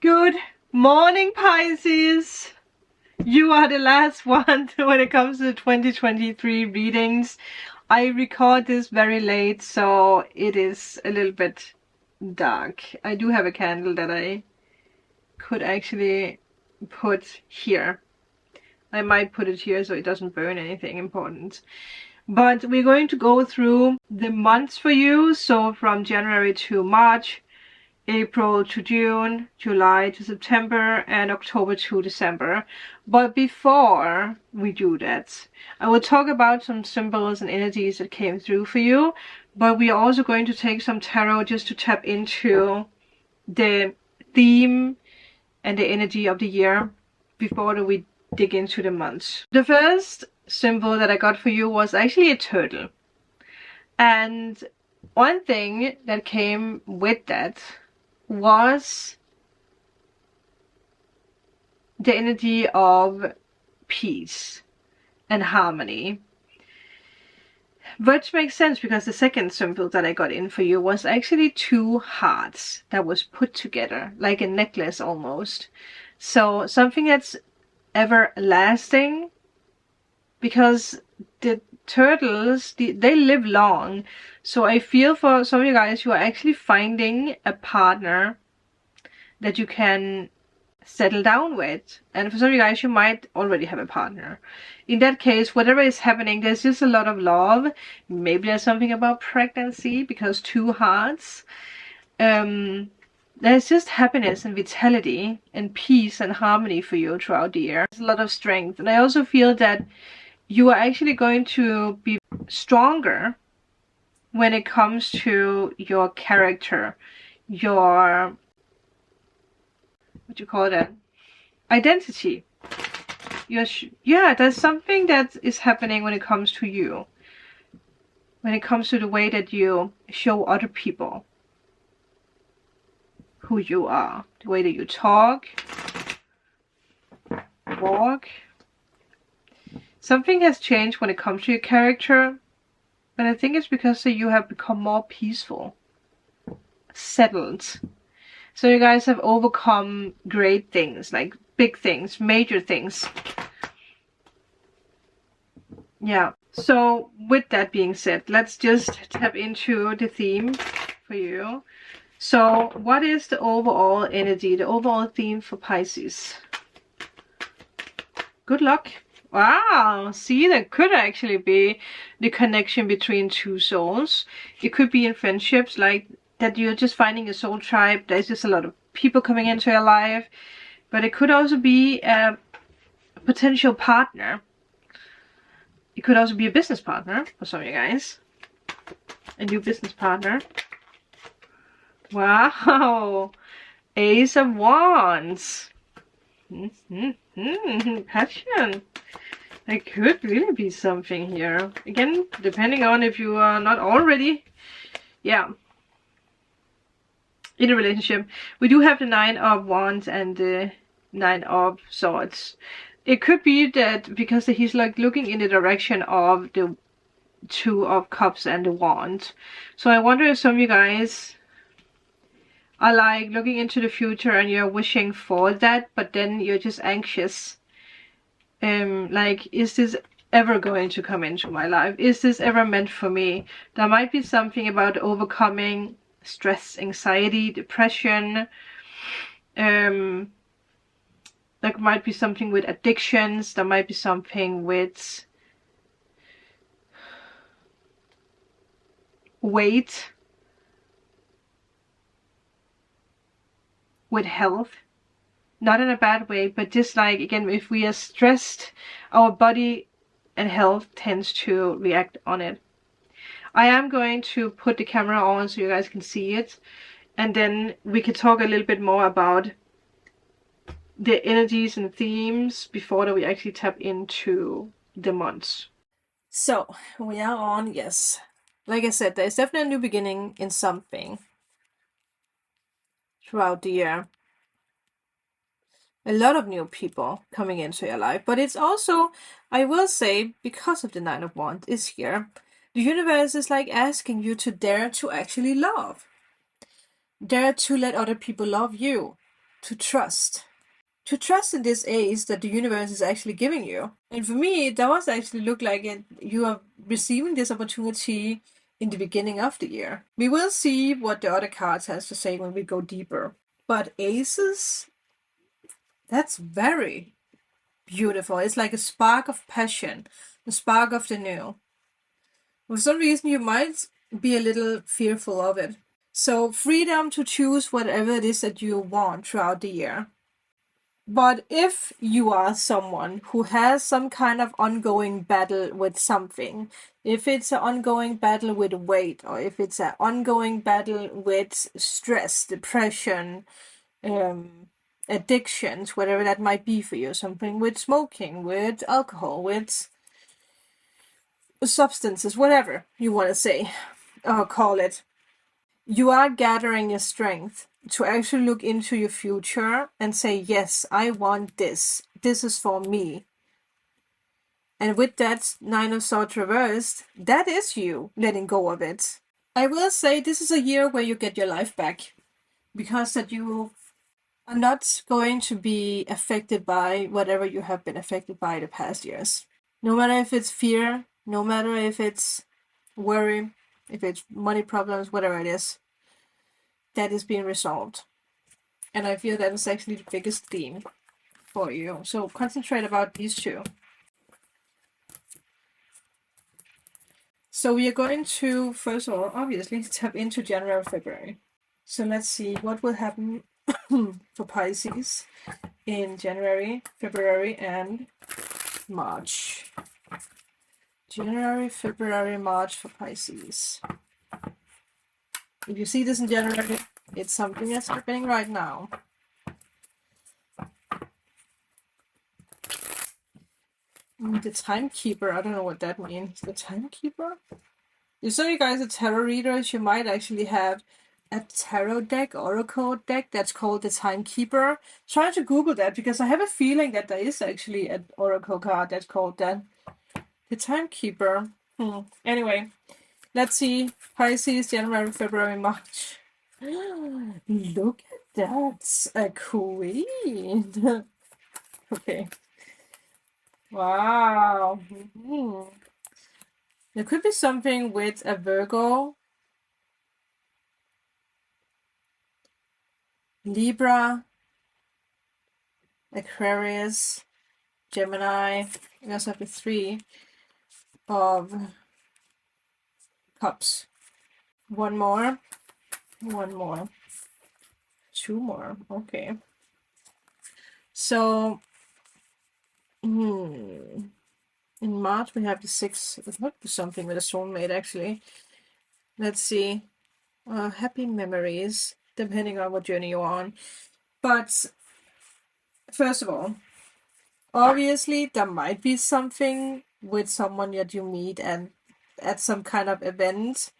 Good morning, Pisces. You are the last one when it comes to 2023 readings. I record this very late, so it is a little bit dark. I do have a candle that I could actually put here. I might put it here so it doesn't burn anything important. But we're going to go through the months for you, so from January to March, April to June, July to September, and October to December. But before we do that, I will talk about some symbols and energies that came through for you, but we are also going to take some tarot just to tap into the theme and the energy of the year before we dig into the months. The first symbol that I got for you was actually a turtle. And one thing that came with that was the energy of peace and harmony. Which makes sense because the second symbol that I got in for you was actually two hearts that was put together, like a necklace almost. So something that's everlasting, because the turtles, they live long. So I feel for some of you guys, you are actually finding a partner that you can settle down with. And for some of you guys, you might already have a partner. In that case, whatever is happening, there's just a lot of love. Maybe there's something about pregnancy because two hearts. There's just happiness and vitality and peace and harmony for you throughout the year. There's a lot of strength. And I also feel that you are actually going to be stronger when it comes to your character, your, what do you call that, identity. Yeah, there's something that is happening when it comes to you, when it comes to the way that you show other people who you are, the way that you talk, walk. Something has changed when it comes to your character, but I think it's because you have become more peaceful, settled. So you guys have overcome great things, like big things, major things. Yeah. So with that being said, let's just tap into the theme for you. So what is the overall energy, the overall theme for Pisces? Good luck. Wow, see, that could actually be the connection between two souls. It could be in friendships, like that you're just finding a soul tribe. There's just a lot of people coming into your life. But it could also be a potential partner. It could also be a business partner for some of you guys. A new business partner. Wow, Ace of Wands. Passion. There could really be something here. Again, depending on if you are not already, yeah, in a relationship. We do have the Nine of Wands and the Nine of Swords. It could be that because he's like looking in the direction of the Two of Cups and the Wand. So I wonder if some of you guys are like looking into the future and you're wishing for that, but then you're just anxious. Like, is this ever going to come into my life? Is this ever meant for me? There might be something about overcoming stress, anxiety, depression. There might be something with addictions. There might be something with weight, with health. Not in a bad way, but just like, again, if we are stressed, our body and health tends to react on it. I am going to put the camera on so you guys can see it, and then we can talk a little bit more about the energies and themes before that we actually tap into the months. So we are on, yes, like I said, there's definitely a new beginning in something throughout the year. A lot of new people coming into your life, but it's also, I will say, because of the Nine of Wands is here, the universe is like asking you to dare to actually love. Dare to let other people love you. to trust. To trust in this ace that the universe is actually giving you. And for me, it does actually look like you are receiving this opportunity in the beginning of the year. We will see what the other cards has to say when we go deeper. But aces, that's very beautiful. It's like a spark of passion, a spark of the new. For some reason, you might be a little fearful of it. So freedom to choose whatever it is that you want throughout the year. But if you are someone who has some kind of ongoing battle with something, if it's an ongoing battle with weight, or if it's an ongoing battle with stress, depression, addictions, whatever that might be for you, something with smoking, with alcohol, with substances, whatever you want to say or call it, you are gathering your strength to actually look into your future and say, yes, I want this. This is for me. And with that Nine of Swords reversed, that is you letting go of it. I will say this is a year where you get your life back, because that you are not going to be affected by whatever you have been affected by the past years. No matter if it's fear, no matter if it's worry, if it's money problems, whatever it is, that is being resolved. And I feel that is actually the biggest theme for you. So concentrate about these two. So we are going to, first of all, obviously, tap into January, February. So let's see what will happen for Pisces in January, February, and March. January, February, March for Pisces. If you see this in January, it's something that's happening right now. The Timekeeper, I don't know what that means. The Timekeeper? If some of you guys are tarot readers, you might actually have a tarot deck, oracle deck, that's called the Timekeeper. Try to Google that, because I have a feeling that there is actually an oracle card that's called that. The Timekeeper. Anyway, let's see. Pisces, January, February, March. Look at that. A queen. Okay. Wow. There could be something with a Virgo, Libra, Aquarius, Gemini. We also have the Three of Cups. One more. Two more. Okay. So, in March we have the Six. It might be something with a soulmate, actually. Let's see. Happy memories, depending on what journey you're on. But first of all, obviously there might be something with someone that you meet and at some kind of event.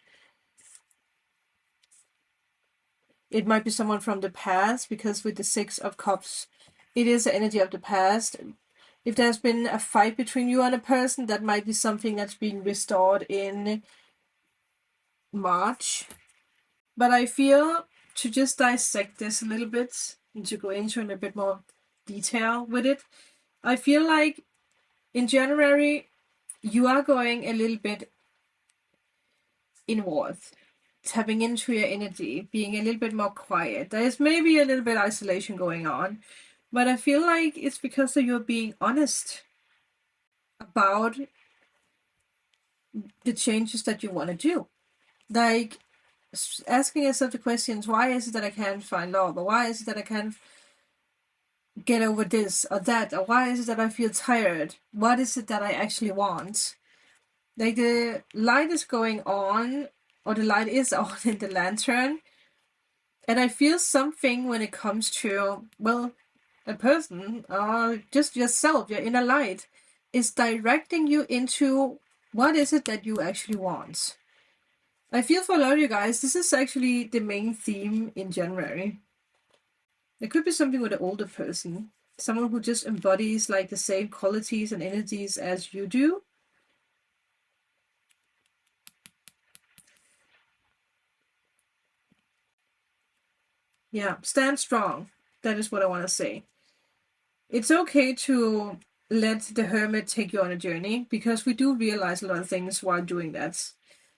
It might be someone from the past, because with the Six of Cups, it is the energy of the past. If there's been a fight between you and a person, that might be something that's being restored in March. But I feel, to just dissect this a little bit and to go into in a bit more detail with it, I feel like in January you are going a little bit inward, tapping into your energy, being a little bit more quiet. There is maybe a little bit of isolation going on, but I feel like it's because of you're being honest about the changes that you want to do. Like asking yourself the questions, why is it that I can't find love? Or why is it that I can't get over this or that? Or why is it that I feel tired? What is it that I actually want? Like the light is going on, or the light is on in the lantern. And I feel something when it comes to, well, a person, or just yourself, your inner light, is directing you into what is it that you actually want. I feel for a lot of you guys, this is actually the main theme in January. It could be something with an older person, someone who just embodies like the same qualities and energies as you do. Yeah, stand strong. That is what I want to say. It's okay to let the Hermit take you on a journey, because we do realize a lot of things while doing that.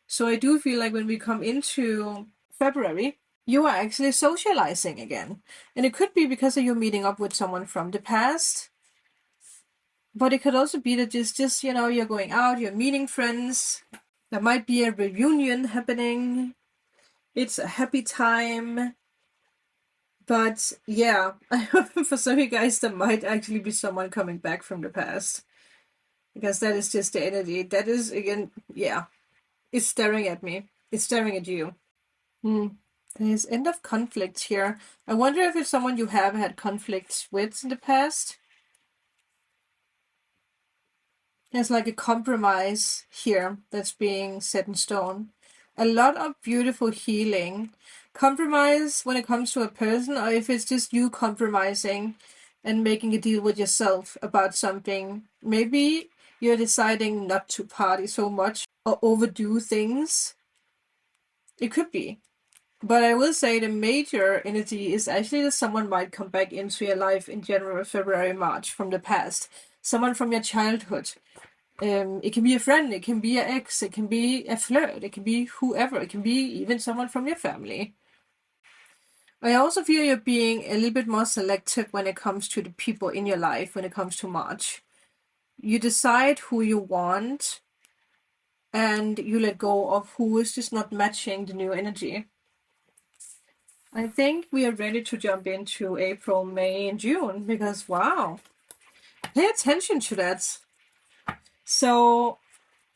So I do feel like when we come into February, you are actually socializing again. And it could be because of you meeting up with someone from the past. But it could also be that it's just, you know, you're going out, you're meeting friends. There might be a reunion happening. It's a happy time. But yeah, for some of you guys, there might actually be someone coming back from the past. Because that is just the energy. That is, again, yeah. It's staring at me. It's staring at you. There's end of conflict here. I wonder if it's someone you have had conflicts with in the past. There's like a compromise here that's being set in stone. A lot of beautiful healing. Compromise when it comes to a person, or if it's just you compromising and making a deal with yourself about something. Maybe you're deciding not to party so much or overdo things. It could be. But I will say the major energy is actually that someone might come back into your life in January, February, March from the past. Someone from your childhood. It can be a friend, it can be an ex, it can be a flirt, it can be whoever, it can be even someone from your family. I also feel you're being a little bit more selective when it comes to the people in your life, when it comes to March. You decide who you want, and you let go of who is just not matching the new energy. I think we are ready to jump into April, May, and June, because wow, pay attention to that. So,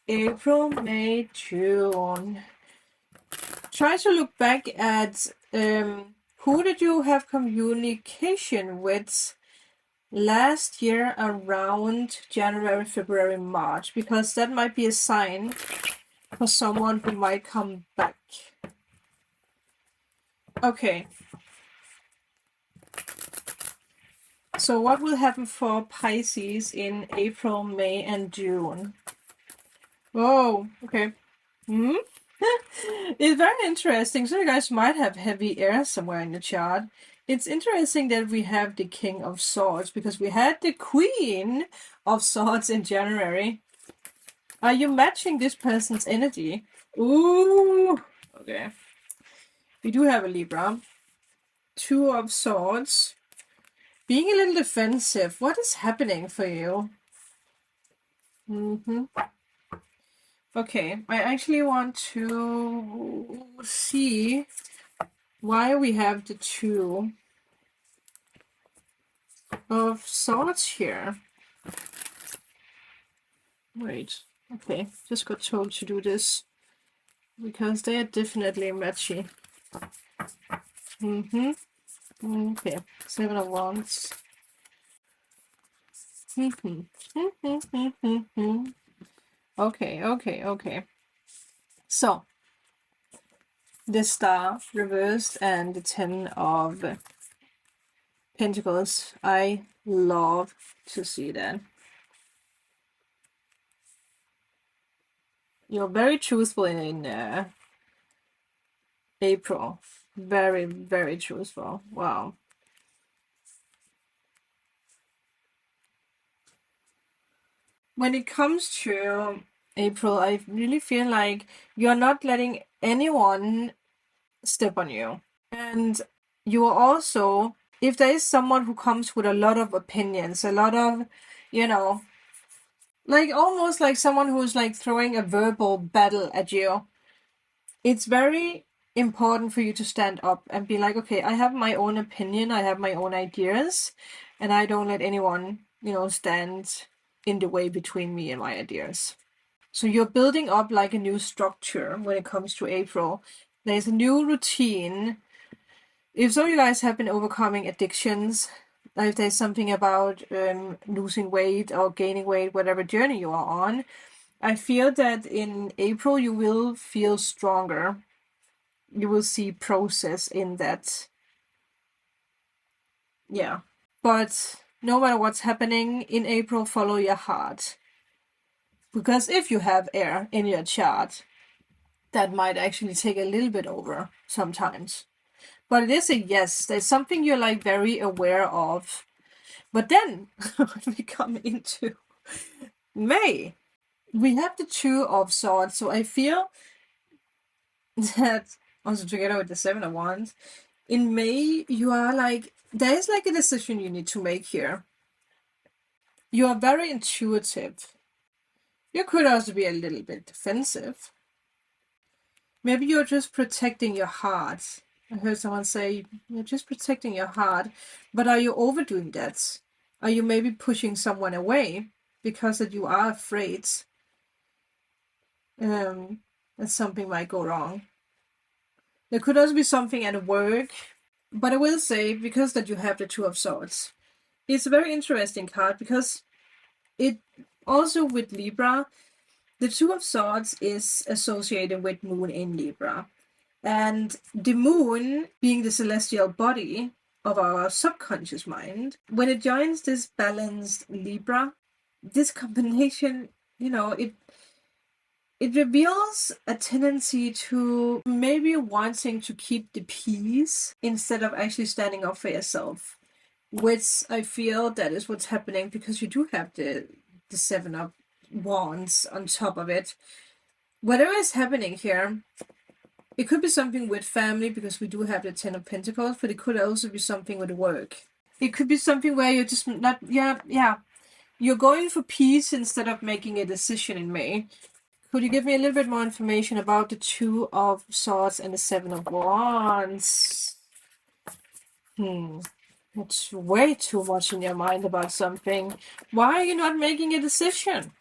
April, May, June. Try to look back at who did you have communication with last year around January, February, March, because that might be a sign for someone who might come back. Okay. So what will happen for Pisces in April, May, and June? Oh, okay. It's very interesting. So you guys might have heavy air somewhere in the chart. It's interesting that we have the King of Swords, because we had the Queen of Swords in January. Are you matching this person's energy? Ooh, okay. We do have a Libra. Two of Swords. Being a little defensive. What is happening for you? Okay, I actually want to see why we have the Two of Swords here. Wait, okay, just got told to do this because they are definitely matchy. Okay, Seven of Wands. Okay. So, the Star reversed and the Ten of Pentacles. I love to see that. You're very truthful in April. Very, very truthful. Wow. When it comes to April, I really feel like you're not letting anyone step on you. And you are also, if there is someone who comes with a lot of opinions, a lot of, you know, like almost like someone who's like throwing a verbal battle at you, it's very important for you to stand up and be like, okay, I have my own opinion, I have my own ideas, and I don't let anyone, you know, stand in the way between me and my ideas. So you're building up like a new structure when it comes to April. There's a new routine. If some of you guys have been overcoming addictions, if there's something about losing weight or gaining weight, whatever journey you are on, I feel that in April you will feel stronger. You will see process in that. Yeah. But no matter what's happening in April, follow your heart. Because if you have air in your chart, that might actually take a little bit over sometimes. But it is a yes. There's something you're like very aware of. But then when we come into May, we have the Two of Swords. So I feel that also together with the Seven of Wands, in May you are like, there is like a decision you need to make here. You are very intuitive. You could also be a little bit defensive. Maybe you're just protecting your heart. I heard someone say, you're just protecting your heart. But are you overdoing that? Are you maybe pushing someone away because that you are afraid that something might go wrong? There could also be something at work. But I will say, because that you have the Two of Swords, it's a very interesting card because it also with Libra, the Two of Swords is associated with Moon in Libra. And the Moon, being the celestial body of our subconscious mind, when it joins this balanced Libra, this combination, you know, it reveals a tendency to maybe wanting to keep the peace instead of actually standing up for yourself. Which I feel that is what's happening because you do have the Seven of Wands on top of it. Whatever is happening here, it could be something with family because we do have the Ten of Pentacles, but it could also be something with work. It could be something where you're just not, you're going for peace instead of making a decision in May. Could you give me a little bit more information about the Two of Swords and the Seven of Wands? It's way too much in your mind about something. Why are you not making a decision?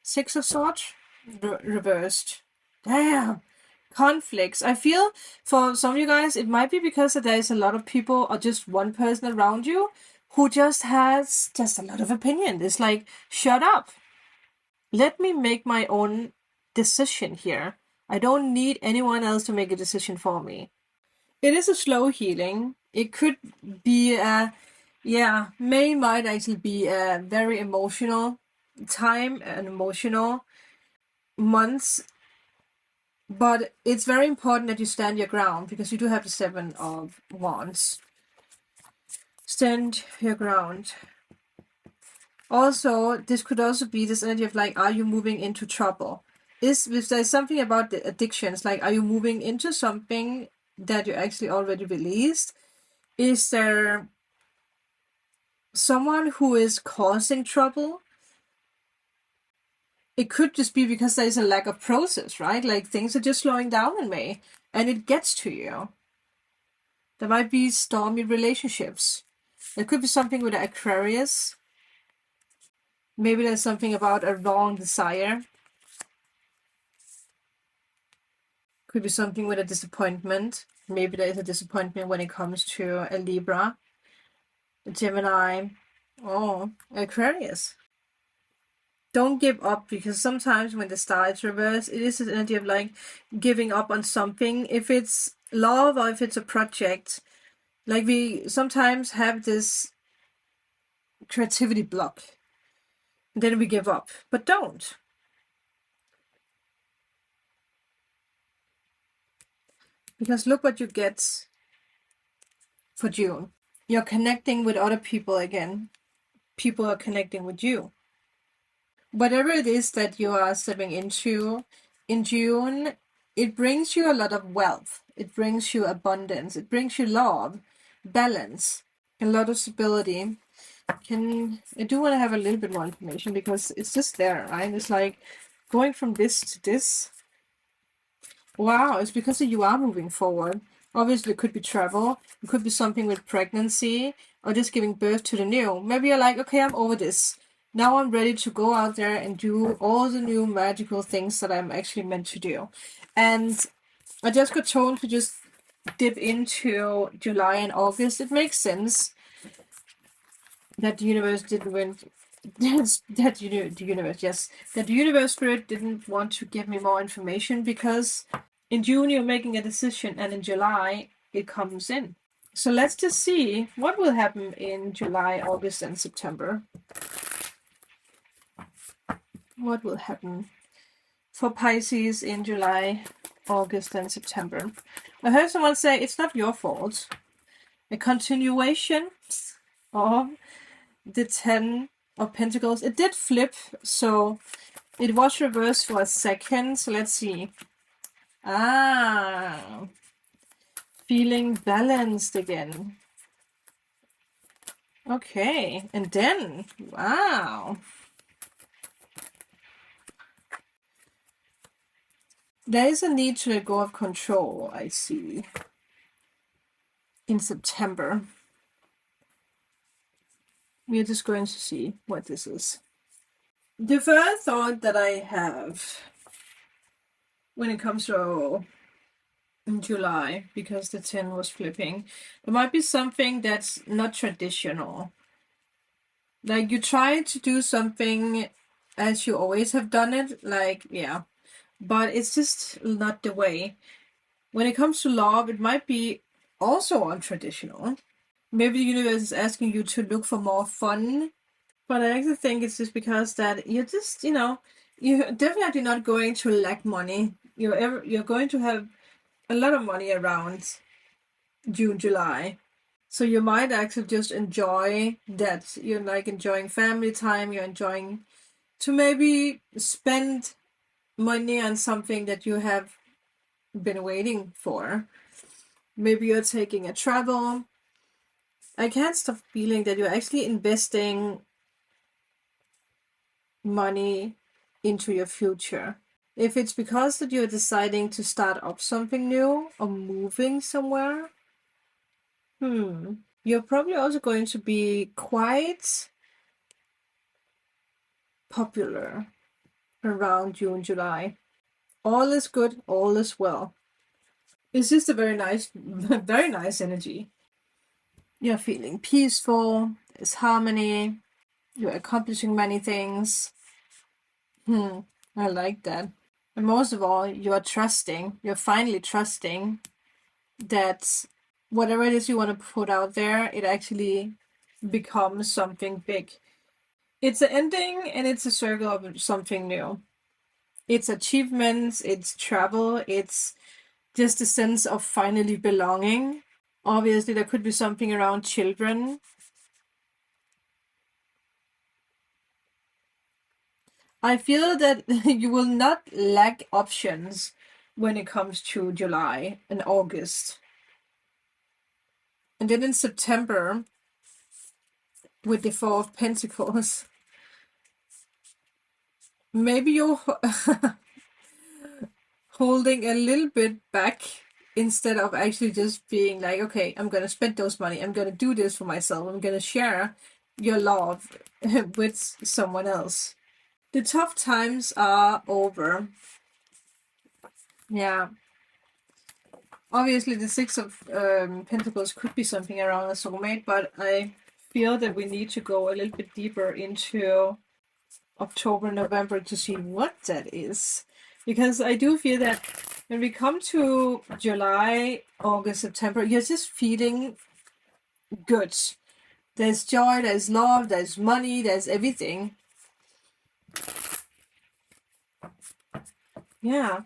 Six of Swords reversed. Damn. Conflicts. I feel for some of you guys, it might be because there's a lot of people or just one person around you who just has just a lot of opinion. It's like, shut up. Let me make my own decision here. I don't need anyone else to make a decision for me. It is a slow healing. It could be May might actually be a very emotional time and emotional months. But it's very important that you stand your ground because you do have the Seven of Wands. Stand your ground. Also, this could also be this energy of like, are you moving into trouble? If there's something about the addictions, like, are you moving into something that you actually already released? Is there someone who is causing trouble? It could just be because there's a lack of process, right? Like things are just slowing down in May and it gets to you. There might be stormy relationships. There could be something with Aquarius. Maybe there's something about a wrong desire. Could be something with a disappointment. Maybe there is a disappointment when it comes to a Libra, a Gemini, or Aquarius. Don't give up, because sometimes when the star is reversed, it is an energy of like giving up on something. If it's love or if it's a project, like we sometimes have this creativity block, and then we give up. But don't. Because look what you get for June. You're connecting with other people again. People are connecting with you. Whatever it is that you are stepping into in June, it brings you a lot of wealth. It brings you abundance. It brings you love, balance, a lot of stability. I do want to have a little bit more information because it's just there, right? It's like going from this to this. Wow, it's because you are moving forward. Obviously, it could be travel. It could be something with pregnancy or just giving birth to the new. Maybe you're like, okay, I'm over this. Now I'm ready to go out there and do all the new magical things that I'm actually meant to do. And I just got told to just dip into July and August. It makes sense that the universe didn't want, that the universe spirit didn't want to give me more information, because in June you're making a decision and in July it comes in. So let's just see what will happen in July, August, and September. What will happen for Pisces in July, August and September. I heard someone say it's not your fault. A continuation of the 10 of Pentacles. It did flip, so it was reversed for a second. So let's see. Feeling balanced again. Okay, and then, wow. There is a need to let go of control, I see, in September. We're just going to see what this is. The first thought that I have when it comes to in July, because the 10 was flipping, there might be something that's not traditional. Like you try to do something as you always have done it, like, yeah, but it's just not the way. When it comes to love, it might be also untraditional. Maybe the universe is asking you to look for more fun, but I actually think it's just because that you're just, you're definitely not going to lack money. You're going to have a lot of money around June, July. So you might actually just enjoy that. You're like enjoying family time. You're enjoying to maybe spend money on something that you have been waiting for. Maybe you're taking a travel. I can't stop feeling that you're actually investing money into your future. If it's because that you're deciding to start up something new or moving somewhere, you're probably also going to be quite popular around June, July. All is good, all is well. It's just a very nice, very nice energy. You're feeling peaceful, there's harmony, you're accomplishing many things. I like that. And most of all, you're finally trusting that whatever it is you want to put out there, it actually becomes something big. It's an ending and it's a circle of something new. It's achievements, it's travel, it's just a sense of finally belonging. Obviously, there could be something around children. I feel that you will not lack options when it comes to July and August. And then in September, with the Four of Pentacles, maybe you're holding a little bit back instead of actually just being like, okay, I'm going to spend those money. I'm going to do this for myself. I'm going to share your love with someone else. The tough times are over. Yeah. Obviously, the Six of Pentacles could be something around a soulmate, but I feel that we need to go a little bit deeper into October, November to see what that is. Because I do feel that when we come to July, August, September, you're just feeling good. There's joy, there's love, there's money, there's everything. Yeah.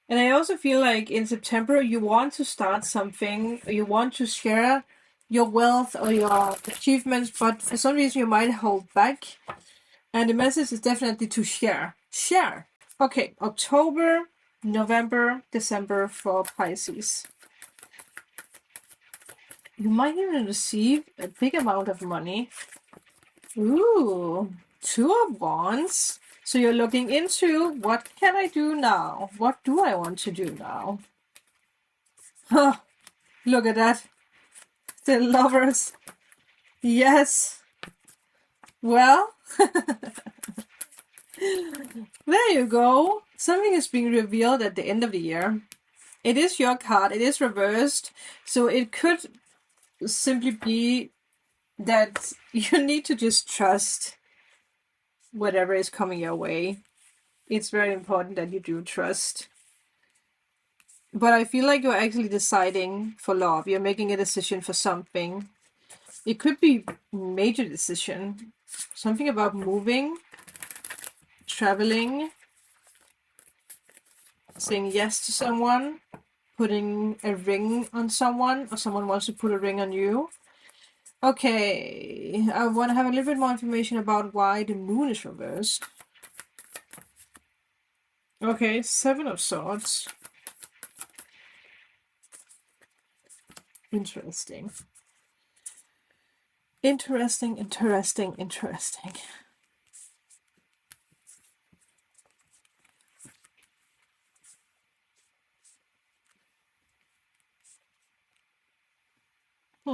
And I also feel like in September, you want to start something, you want to share your wealth or your achievements, but for some reason you might hold back. And the message is definitely to share. Share. Okay, October, November, December for Pisces. You might even receive a big amount of money. Ooh, Two of Wands. So you're looking into, what can I do now? What do I want to do now? Huh, look at that. The Lovers. Yes. Well, there you go. Something is being revealed at the end of the year. It is your card. It is reversed. So it could simply be that you need to just trust whatever is coming your way. It's very important that you do trust. But I feel like you're actually deciding for love. You're making a decision for something. It could be a major decision. Something about moving, traveling. saying yes to someone, putting a ring on someone, or someone wants to put a ring on you. Okay, I want to have a little bit more information about why the moon is reversed. Okay, Seven of Swords. Interesting. Interesting, interesting, interesting. I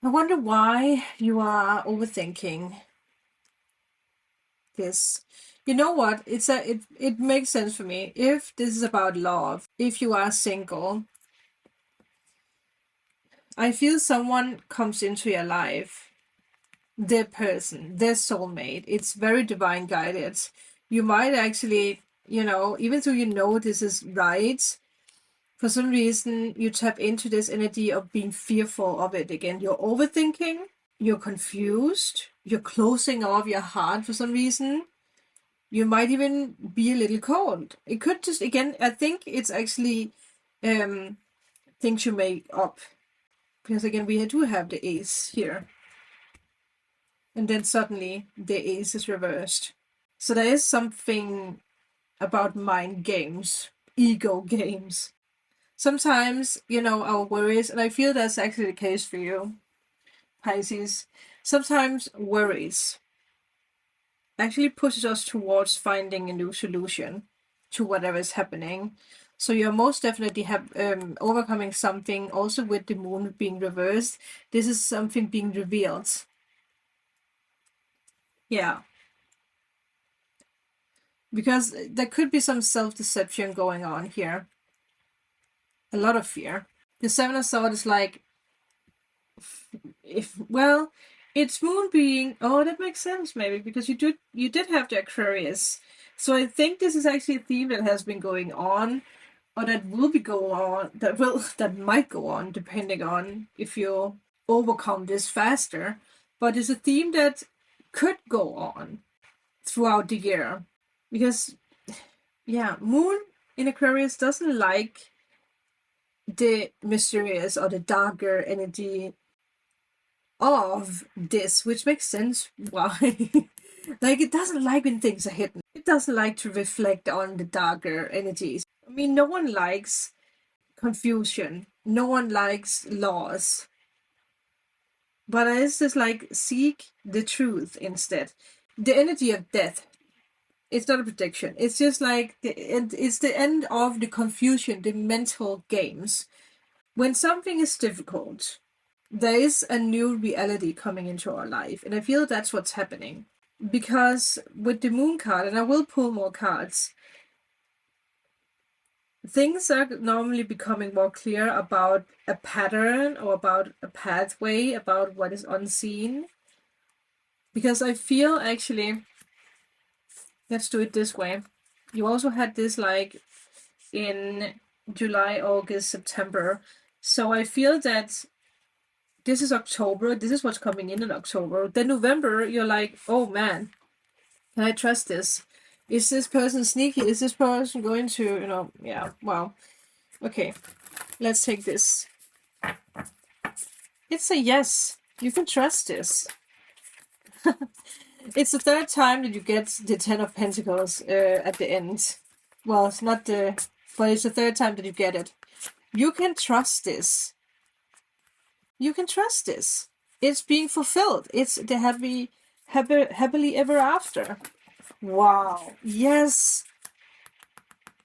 wonder why you are overthinking this. You know what? It makes sense for me. If this is about love, if you are single, I feel someone comes into your life, their person, their soulmate. It's very divine guided. You might actually, even though you know this is right, for some reason you tap into this energy of being fearful of it again. You're overthinking, you're confused, you're closing off your heart for some reason. You might even be a little cold. It could just, again, I think it's actually things you make up. Because again, we do have the ace here. And then suddenly the ace is reversed. So there is something about mind games, ego games. Sometimes, our worries, and I feel that's actually the case for you, Pisces. Sometimes worries actually pushes us towards finding a new solution to whatever is happening. So you're most definitely overcoming something. Also with the moon being reversed, this is something being revealed. Yeah. Because there could be some self-deception going on here. A lot of fear. The Seven of Swords is like, it's moon being, that makes sense maybe, because you did have the Aquarius. So I think this is actually a theme that has been going on, or that will be going on, that might go on, depending on if you overcome this faster. But it's a theme that could go on throughout the year. Because, moon in Aquarius doesn't like the mysterious or the darker energy of this, which makes sense why. Like, it doesn't like when things are hidden. It doesn't like to reflect on the darker energies. I mean, no one likes confusion. No one likes loss. But it's just like, seek the truth instead. The energy of death. It's not a prediction. It's just like, it's the end of the confusion, the mental games. When something is difficult, there is a new reality coming into our life. And I feel that's what's happening. Because with the moon card, and I will pull more cards, things are normally becoming more clear about a pattern or about a pathway, about what is unseen. Because I feel actually, let's do it this way. You also had this like in July, August, September. So I feel that this is October. This is what's coming in October. Then November, you're like, oh man, can I trust this? Is this person sneaky? Is this person going to, okay, let's take this. It's a yes. You can trust this. It's the third time that you get the Ten of Pentacles at the end. Well, it's not but it's the third time that you get it. You can trust this. You can trust this. It's being fulfilled. It's the happily ever after. Wow. Yes.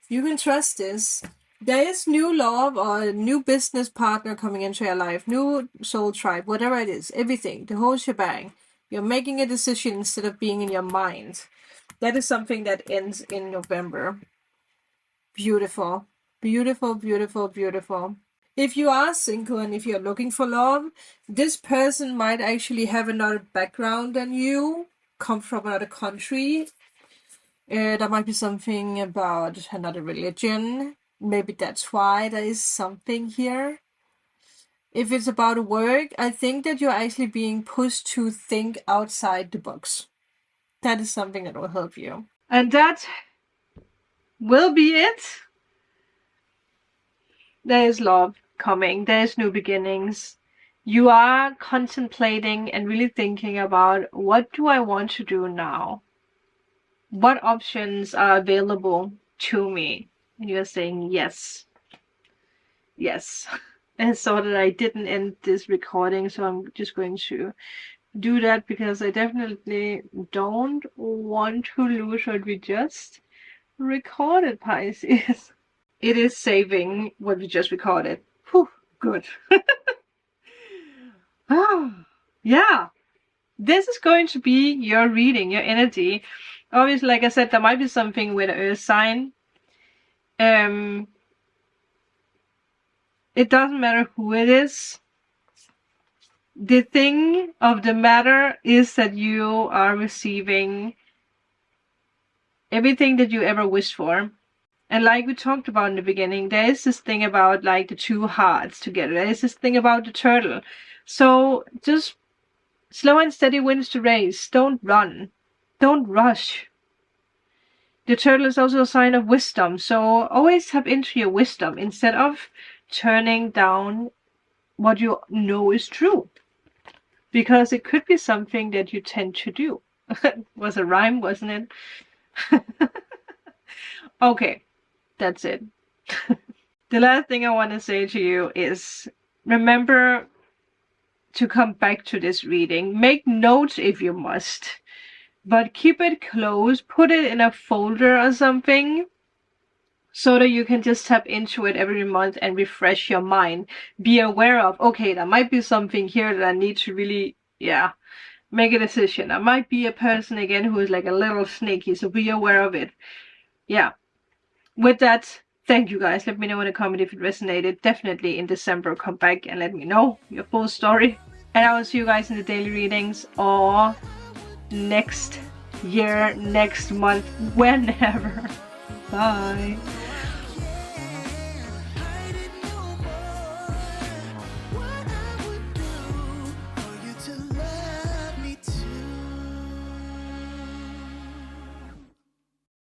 You can trust this. There is new love or a new business partner coming into your life. New soul tribe. Whatever it is. Everything. The whole shebang. You're making a decision instead of being in your mind. That is something that ends in November. Beautiful. Beautiful, beautiful, beautiful. If you are single and if you're looking for love, this person might actually have another background than you, come from another country. There might be something about another religion. Maybe that's why there is something here. If it's about work, I think that you're actually being pushed to think outside the box. That is something that will help you. And that will be it. There is love coming. There is new beginnings. You are contemplating and really thinking about, what do I want to do now? What options are available to me? And you're saying yes. Yes. And so that I didn't end this recording, so I'm just going to do that because I definitely don't want to lose what we just recorded, Pisces. It is saving what we just recorded. Whew, good. Yeah, this is going to be your reading, your energy. Obviously, like I said, there might be something with an earth sign. It doesn't matter who it is. The thing of the matter is that you are receiving everything that you ever wished for. And like we talked about in the beginning, there is this thing about like the two hearts together. There is this thing about the turtle. So just slow and steady wins the race. Don't run. Don't rush. The turtle is also a sign of wisdom. So always tap into your wisdom instead of turning down what you know is true. Because it could be something that you tend to do. Was a rhyme, wasn't it? Okay, that's it. The last thing I want to say to you is, remember to come back to this reading. Make notes if you must, but keep it close. Put it in a folder or something so that you can just tap into it every month and refresh your mind. Be aware of, okay, there might be something here that I need to really, make a decision. I might be a person again who is like a little snaky, so be aware of it. Yeah. With that, thank you guys. Let me know in a comment if it resonated. Definitely in December, come back and let me know your full story. And I will see you guys in the daily readings or next year, next month, whenever. Bye.